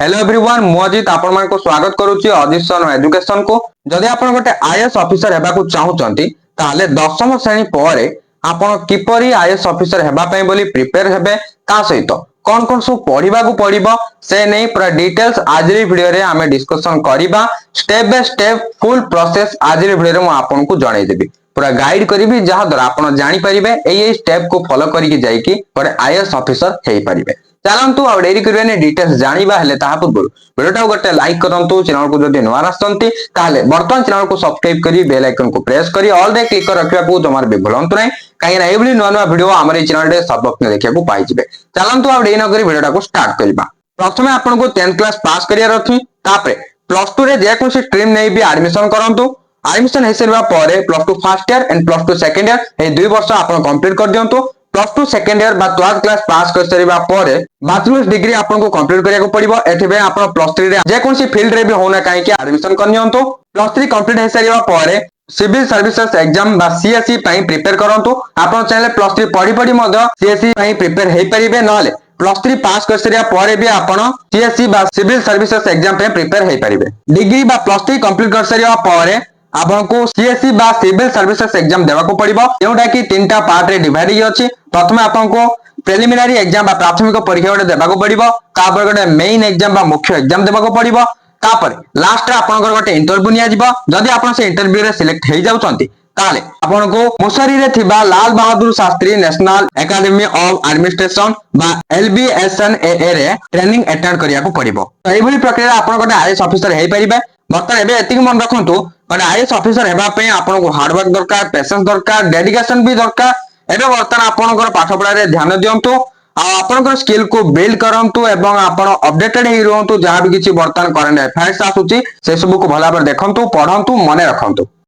Hello everyone मु अजित आपण मानको स्वागत करूची ऑडिशन एजुकेशन को जदि आपण गोटे आईएएस ऑफिसर हेबा को चाहुचंती ताले दशम श्रेणी परे आपण किपरि आईएएस ऑफिसर हेबा पई बोली प्रिपेयर हेबे ता सहित कौन कौन सब पढ़िबा को पड़िबो से नहीं पूरा डिटेल्स आज वीडियो रे आमे डिस्कशन करिबा step by step full process आज वीडियो रे मु आपन को जणाई देबी पूरा गाइड करिबी जहा द्वारा आपण जानि परिबे एई स्टेप को फॉलो करिकि जाईकि गोटे आईएएस ऑफिसर हेई परिबे चलतु आ डेरी करबे डिटेल्स जानिबा हेले ताहा पूर्व वीडियो गोटे लाइक करंतु चैनल को जदि नवा आसंती ताले वर्तमान चैनल को सब्सक्राइब करी बेल आइकन को प्रेस करी ऑल रे क्लिक कर रखिया को जमार बे भूलंतु नै काहे ना एबली नवा नवा वीडियो हमर ए चैनल रे सर्वप्रथम देखिया को पाई जिवे चलंतु आ डेरी न करी वीडियो को स्टार्ट करबा प्रथमे आपन को 10th क्लास पास करिया रथि तापरे प्लस 2 रे जे कोन से स्ट्रीम नै भी एडमिशन करंतु एडमिशन हे सरबा परे plus 2 first year and plus 2 second year ए 2 वर्ष आपन कंप्लीट कर दियंतु प्लस 2 सेकंड ईयर बा 12th क्लास पास कर सरिबा परे बैचलर्स डिग्री आपन को कंप्लीट करिया को पड़िबो एथिबे आपन प्लस 3 रे जे कोनसी फील्ड रे भी होना काहे कि एडमिशन करनियंतु प्लस 3 कंप्लीट हे सरिबा परे सिविल सर्विसेज एग्जाम बा सीएससी पई प्रिपेयर करंतु आपन चाहे प्लस 3 पढी पढी मध्य सीएससी पई प्रिपेयर हे परिबे नले प्लस 3 पास कर सरिया परे भी आपन सीएससी बा सिविल सर्विसेज एग्जाम पे प्रिपेयर हे परिबे डिग्री बा प्लस 3 कंप्लीट कर सरिया परे आपको सीएससी बा सिविल सर्विसेज एग्जाम देवा को पड़िबो जोटा कि तीनटा पार्ट रे डिवाइड ही अछि प्रथमे आपको प्रिलिमिनरी एग्जाम बा प्राथमिक परीक्षा गोटे देवा को पड़िबो तापर गोटे मेन एग्जाम बा मुख्य एग्जाम देवा को पड़िबो तापर लास्ट रे आपनकर गोटे इंटरव्यू निया जिवो जदि आपन से इंटरव्यू रे सिलेक्ट हे जाउचंती ताले आपनको मुसरी रे थिबा Lal Bahadur Shastri national academy of administration बा एलबीएसएनए रे ट्रेनिंग अटेंड करिया को पड़िबो तो एई भली प्रक्रिया आपन गोटे आईएएस ऑफिसर हे परिबे बर्तमान एबे एतिक मन रखंतु गोटे आईएएस ऑफिसर हेबा पई आपनको हार्ड वर्क दरकार पेशेंस दरकार डेडिकेशन भी दरकार एबे बर्तमान आपनकर पाठ पढ़ा रे ध्यान दियंतु आपनकर स्किल को बिल्ड करंतु एवं आपण अपडेटेड ही रहंतु जहां भी किछि बर्तमान करंट अफेयर्स आसुची से सब को भला पर देखंतु पढंतु मने रखंतु।